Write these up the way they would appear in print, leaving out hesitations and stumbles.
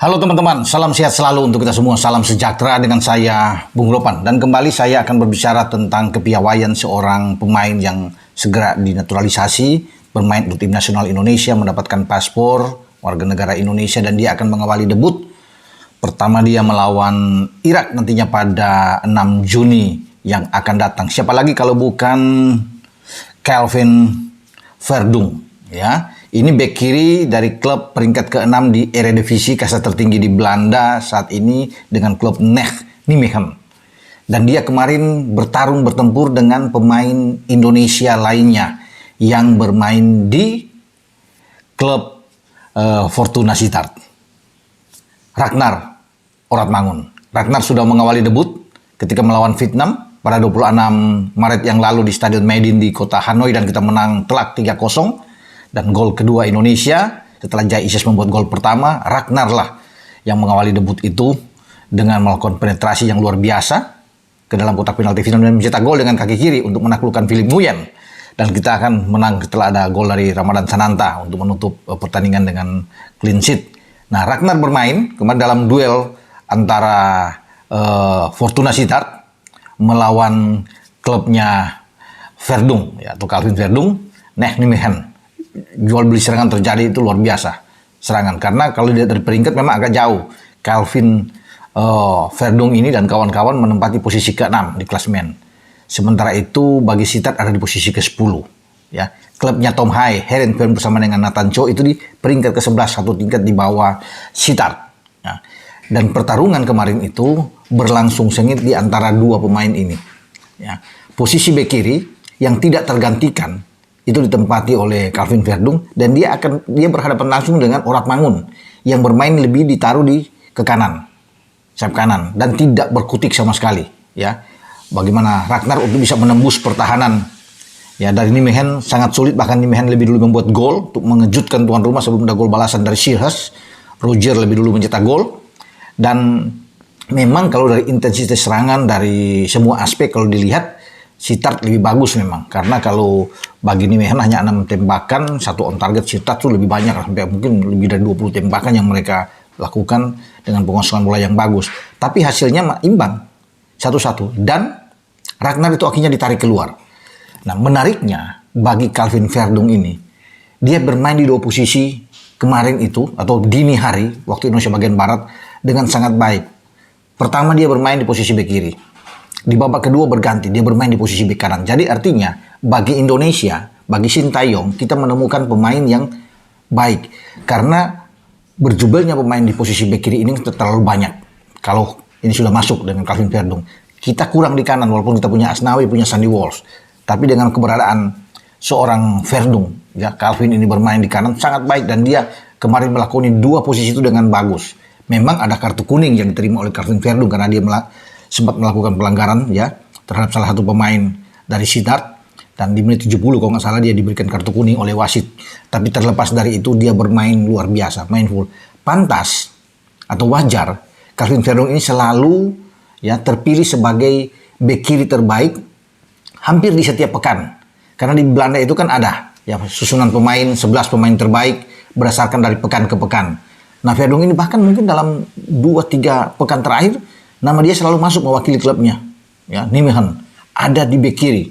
Halo teman-teman, salam sehat selalu untuk kita semua, salam sejahtera dengan saya Bung Ropan. Dan kembali saya akan berbicara tentang kepiawaian seorang pemain yang segera dinaturalisasi, bermain untuk tim nasional Indonesia, mendapatkan paspor warga negara Indonesia, dan dia akan mengawali debut. Pertama dia melawan Irak nantinya pada 6 Juni yang akan datang. Siapa lagi kalau bukan Calvin Verdung, ya. Ini bek kiri dari klub peringkat ke-6 di Eredivisie, kasta tertinggi di Belanda saat ini dengan klub Nijmegen. Dan dia kemarin bertempur dengan pemain Indonesia lainnya yang bermain di klub Fortuna Sittard. Ragnar Oratmangun. Ragnar sudah mengawali debut ketika melawan Vietnam pada 26 Maret yang lalu di Stadion Maidin di kota Hanoi, dan kita menang telak 3-0. Dan gol kedua Indonesia setelah Jai Isis membuat gol pertama, Ragnar lah yang mengawali debut itu dengan melakukan penetrasi yang luar biasa ke dalam kotak penalti final dan mencetak gol dengan kaki kiri untuk menaklukkan Philip Nguyen. Dan kita akan menang setelah ada gol dari Ramadan Sananta untuk menutup pertandingan dengan clean sheet. Nah, Ragnar bermain kemarin dalam duel antara Fortuna Sittard melawan klubnya Verdung, ya, atau Calvin Verdung, Nijmegen. Jual beli serangan terjadi itu luar biasa serangan, karena kalau dilihat dari peringkat memang agak jauh. Calvin Verdung ini dan kawan-kawan menempati posisi ke-6 di klasemen. Sementara itu bagi Sittard ada di posisi ke-10, ya. Klubnya Tom Hai, Heerenveen bersama dengan Nathan Cho itu di peringkat ke-11, satu tingkat di bawah Sittard, ya. Dan pertarungan kemarin itu berlangsung sengit di antara dua pemain ini, ya. Posisi bek kiri yang tidak tergantikan itu ditempati oleh Calvin Verdung, dan dia berhadapan langsung dengan Oratmangun yang bermain lebih ditaruh ke kanan, sayap kanan, dan tidak berkutik sama sekali, ya. Bagaimana Ragnar untuk bisa menembus pertahanan, ya, dari Nijmegen sangat sulit, bahkan Nijmegen lebih dulu membuat gol untuk mengejutkan tuan rumah sebelum ada gol balasan dari Sierhuis. Roger lebih dulu mencetak gol, dan memang kalau dari intensitas serangan dari semua aspek kalau dilihat Sittard lebih bagus memang, karena kalau bagi Nijmegen hanya 6 tembakan, satu on target. Sittard tuh lebih banyak, sampai mungkin lebih dari 20 tembakan yang mereka lakukan dengan pengosongan bola yang bagus. Tapi hasilnya imbang 1-1, dan Ragnar itu akhirnya ditarik keluar. Nah, menariknya bagi Calvin Verdung ini, dia bermain di dua posisi kemarin itu, atau dini hari waktu Indonesia bagian barat, dengan sangat baik. Pertama dia bermain di posisi bek kiri. Di babak kedua berganti, dia bermain di posisi bek kanan. Jadi artinya bagi Indonesia, bagi Sintayong, kita menemukan pemain yang baik. Karena berjubelnya pemain di posisi bek kiri ini terlalu banyak. Kalau ini sudah masuk dengan Calvin Verdung, kita kurang di kanan, walaupun kita punya Asnawi, punya Sandy Walsh. Tapi dengan keberadaan seorang Verdung, ya, Calvin ini bermain di kanan sangat baik, dan dia kemarin melakoni dua posisi itu dengan bagus. Memang ada kartu kuning yang diterima oleh Calvin Verdung karena dia sempat melakukan pelanggaran, ya, terhadap salah satu pemain dari Sittard, dan di menit 70 kalau nggak salah dia diberikan kartu kuning oleh wasit. Tapi terlepas dari itu dia bermain luar biasa, main full. Pantas atau wajar Calvin Verdung ini selalu, ya, terpilih sebagai bek kiri terbaik hampir di setiap pekan. Karena di Belanda itu kan ada, ya, susunan pemain 11 pemain terbaik berdasarkan dari pekan ke pekan. Nah, Verdung ini bahkan mungkin dalam 2-3 pekan terakhir nama dia selalu masuk mewakili klubnya, ya, Nijmegen, ada di bek kiri,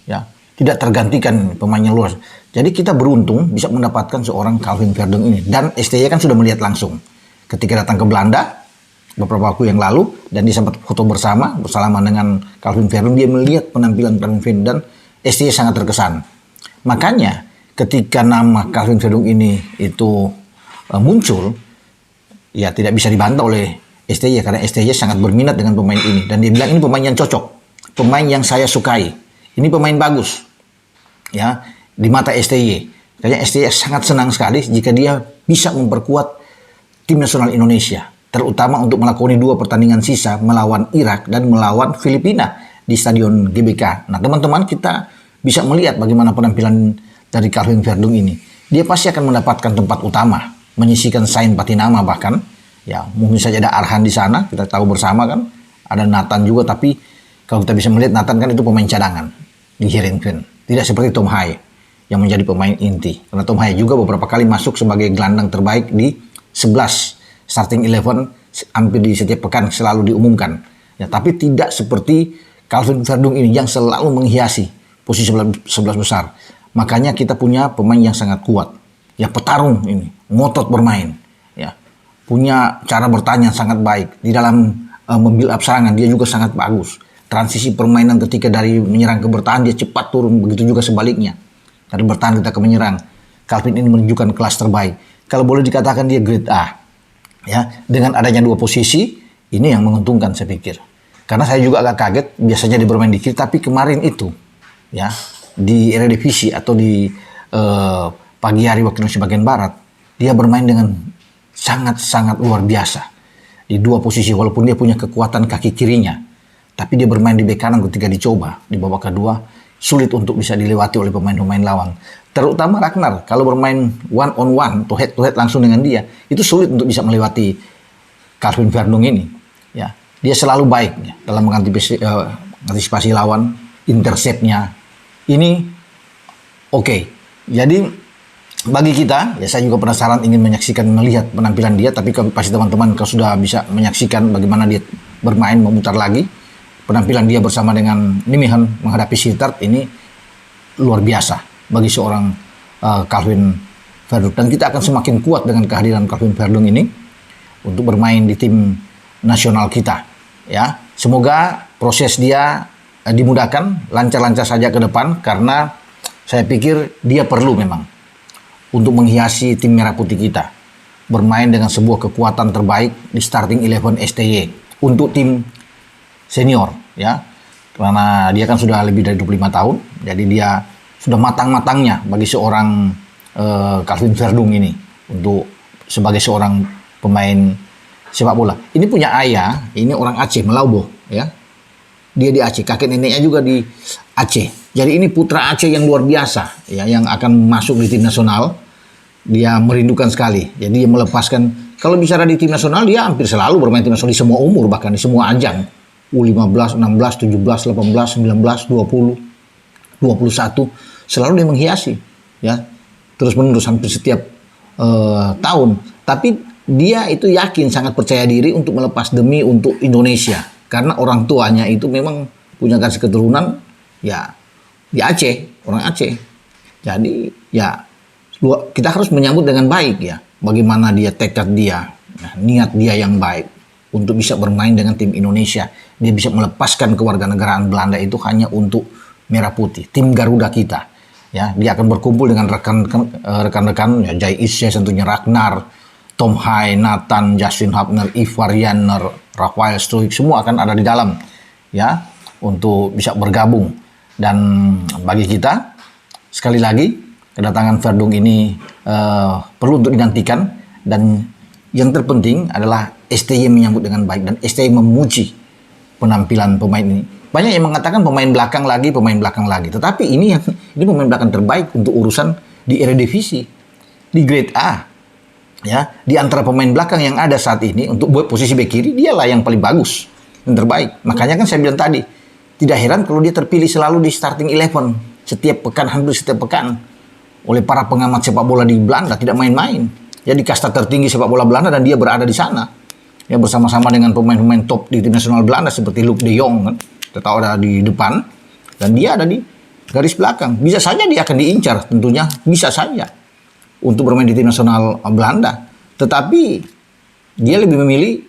ya, tidak tergantikan pemainnya luar. Jadi kita beruntung bisa mendapatkan seorang Calvin Verdung ini, dan STY kan sudah melihat langsung ketika datang ke Belanda beberapa waktu yang lalu, dan dia sempat foto bersalaman dengan Calvin Verdung. Dia melihat penampilan Calvin Verdung dan STY sangat terkesan. Makanya ketika nama Calvin Verdung ini itu muncul, ya, tidak bisa dibantah oleh STY, karena STY sangat berminat dengan pemain ini, dan dia bilang ini pemain yang cocok, pemain yang saya sukai, ini pemain bagus, ya, di mata STY. Kayaknya STY sangat senang sekali jika dia bisa memperkuat tim nasional Indonesia, terutama untuk melakoni 2 pertandingan sisa melawan Irak dan melawan Filipina di Stadion GBK. Nah, teman-teman, kita bisa melihat bagaimana penampilan dari Calvin Verdung ini. Dia pasti akan mendapatkan tempat utama, menyisikan Sain Patinama bahkan. Ya, mungkin saja ada Arhan di sana, kita tahu bersama kan. Ada Nathan juga, tapi kalau kita bisa melihat Nathan kan itu pemain cadangan di Heerenveen. Tidak seperti Tom Hai yang menjadi pemain inti. Karena Tom Hai juga beberapa kali masuk sebagai gelandang terbaik di 11 starting 11 hampir di setiap pekan selalu diumumkan. Ya, tapi tidak seperti Calvin Verdung ini yang selalu menghiasi posisi 11 besar. Makanya kita punya pemain yang sangat kuat. Ya, petarung ini, ngotot bermain. Ya, punya cara bertahan yang sangat baik. Di dalam membuild up serangan dia juga sangat bagus. Transisi permainan ketika dari menyerang ke bertahan dia cepat turun, begitu juga sebaliknya. Dari bertahan kita ke menyerang. Calvin ini menunjukkan kelas terbaik. Kalau boleh dikatakan dia grade A. Ya, dengan adanya 2 posisi, ini yang menguntungkan saya pikir. Karena saya juga agak kaget, biasanya dia bermain di kiri, tapi kemarin itu, ya, di Eredivisie atau di pagi hari waktu Indonesia bagian Barat, dia bermain dengan sangat-sangat luar biasa. Di 2 posisi, walaupun dia punya kekuatan kaki kirinya, tapi dia bermain di bek kanan ketika dicoba, di babak kedua, sulit untuk bisa dilewati oleh pemain-pemain lawan. Terutama Ragnar, kalau bermain one on one atau head to head langsung dengan dia, itu sulit untuk bisa melewati Calvin Verdung ini. Ya, dia selalu baik ya, dalam mengantisipasi lawan, interceptnya. Ini oke. Jadi bagi kita, ya saya juga penasaran ingin melihat penampilan dia, tapi pasti teman-teman kalau sudah bisa menyaksikan bagaimana dia bermain memutar lagi, penampilan dia bersama dengan Nijmegen menghadapi Sittard ini luar biasa bagi seorang Calvin Verdung. Dan kita akan semakin kuat dengan kehadiran Calvin Verdung ini untuk bermain di tim nasional kita. Ya, semoga proses dia dimudahkan, lancar-lancar saja ke depan, karena saya pikir dia perlu memang untuk menghiasi tim merah putih kita. Bermain dengan sebuah kekuatan terbaik di starting 11 STY untuk tim senior, ya. Karena dia kan sudah lebih dari 25 tahun, jadi dia sudah matang-matangnya bagi seorang Calvin Verdung ini untuk sebagai seorang pemain sepak bola. Ini punya ayah, ini orang Aceh, Melauboh, ya. Dia di Aceh, kakek neneknya juga di Aceh. Jadi ini putra Aceh yang luar biasa, ya, yang akan masuk di tim nasional. Dia merindukan sekali. Jadi dia melepaskan, kalau bicara di tim nasional, dia hampir selalu bermain tim nasional di semua umur, bahkan di semua ajang. U15, 16, 17, 18, 19, 20, 21, selalu dia menghiasi, ya, terus menerus hampir setiap tahun. Tapi dia itu yakin, sangat percaya diri untuk melepas demi untuk Indonesia, karena orang tuanya itu memang punya garis keturunan, ya, di Aceh, orang Aceh. Jadi ya kita harus menyambut dengan baik, ya, bagaimana dia tekad dia, nah, niat dia yang baik untuk bisa bermain dengan tim Indonesia. Dia bisa melepaskan kewarganegaraan Belanda itu hanya untuk Merah Putih, tim Garuda kita. Ya, dia akan berkumpul dengan rekan-rekan ya, Jay Isya, tentunya Ragnar, Tom Hai, Nathan, Justin Hubner, Ivar Janner, Rafael Struijk, semua akan ada di dalam, ya, untuk bisa bergabung. Dan bagi kita, sekali lagi, kedatangan Verdung ini perlu untuk dinantikan, dan yang terpenting adalah STY menyambut dengan baik dan STY memuji penampilan pemain ini. Banyak yang mengatakan pemain belakang lagi, tetapi ini pemain belakang terbaik untuk urusan di Eredivisie, di grade A. Ya, di antara pemain belakang yang ada saat ini untuk buat posisi bek kiri, dialah yang paling bagus, yang terbaik. Makanya kan saya bilang tadi, tidak heran kalau dia terpilih selalu di starting 11 setiap pekan, hampir setiap pekan oleh para pengamat sepak bola di Belanda, tidak main-main. Jadi kasta tertinggi sepak bola Belanda, dan dia berada di sana. Ya, bersama-sama dengan pemain-pemain top di tim nasional Belanda seperti Luc de Jong, kan, kita tahu ada di depan, dan dia ada di garis belakang. Bisa saja dia akan diincar, tentunya bisa saja untuk bermain di tim nasional Belanda. Tetapi dia lebih memilih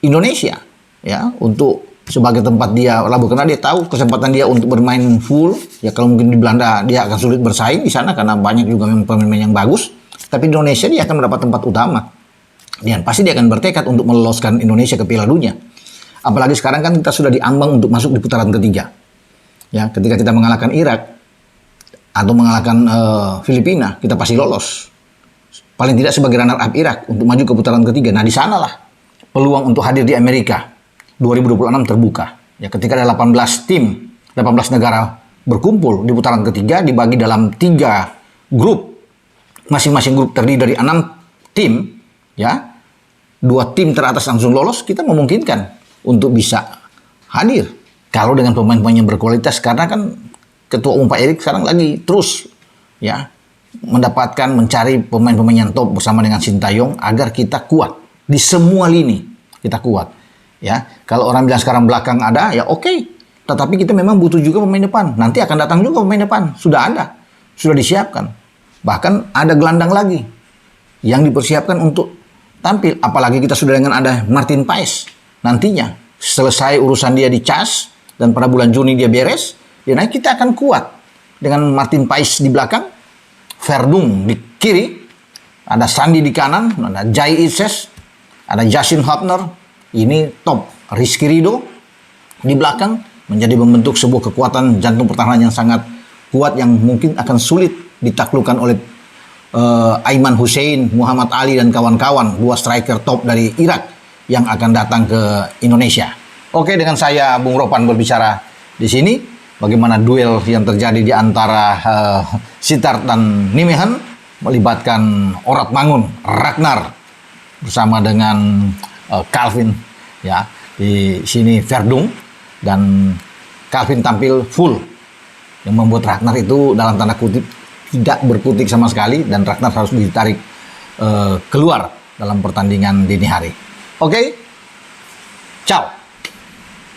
Indonesia, ya, untuk sebagai tempat dia labuh, karena dia tahu kesempatan dia untuk bermain full. Ya, kalau mungkin di Belanda dia akan sulit bersaing di sana karena banyak juga memang pemain-pemain yang bagus. Tapi di Indonesia dia akan mendapat tempat utama. Dan pasti dia akan bertekad untuk meloloskan Indonesia ke Piala Dunia. Apalagi sekarang kan kita sudah diambang untuk masuk di putaran ketiga. Ya, ketika kita mengalahkan Irak atau mengalahkan Filipina, kita pasti lolos. Paling tidak sebagai runner up Irak untuk maju ke putaran ketiga. Nah, di sanalah peluang untuk hadir di Amerika 2026 terbuka. Ya, ketika ada 18 tim, 18 negara berkumpul di putaran ketiga, dibagi dalam 3 grup. Masing-masing grup terdiri dari 6 tim, ya. 2 tim teratas langsung lolos, kita memungkinkan untuk bisa hadir. Kalau dengan pemain-pemain yang berkualitas, karena kan Ketua Umum Pak Erik sekarang lagi terus, ya, mencari pemain-pemain yang top bersama dengan Sintayong agar kita kuat Di semua lini kita kuat. Ya, kalau orang bilang sekarang belakang ada, ya oke. Tetapi kita memang butuh juga pemain depan. Nanti akan datang juga pemain depan. Sudah ada, sudah disiapkan. Bahkan ada gelandang lagi yang dipersiapkan untuk tampil. Apalagi kita sudah dengan ada Martin Paes. Nantinya selesai urusan dia di CAS dan pada bulan Juni dia beres, ya nanti kita akan kuat dengan Martin Paes di belakang, Verdum di kiri, ada Sandi di kanan, ada Jai Ises, ada Justin Hubner, ini top. Rizky Ridho di belakang menjadi membentuk sebuah kekuatan jantung pertahanan yang sangat kuat yang mungkin akan sulit ditaklukkan oleh Aiman Hussein, Muhammad Ali dan kawan-kawan, 2 striker top dari Irak yang akan datang ke Indonesia. Oke, dengan saya Bung Ropan berbicara di sini bagaimana duel yang terjadi di antara Sittard dan Nijmegen melibatkan Orat Mangun, Ragnar bersama dengan Calvin, ya. Di sini Verdum dan Calvin tampil full yang membuat Ragnar itu dalam tanda kutip tidak berkutik sama sekali dan Ragnar harus ditarik keluar dalam pertandingan dini hari. Oke, ciao.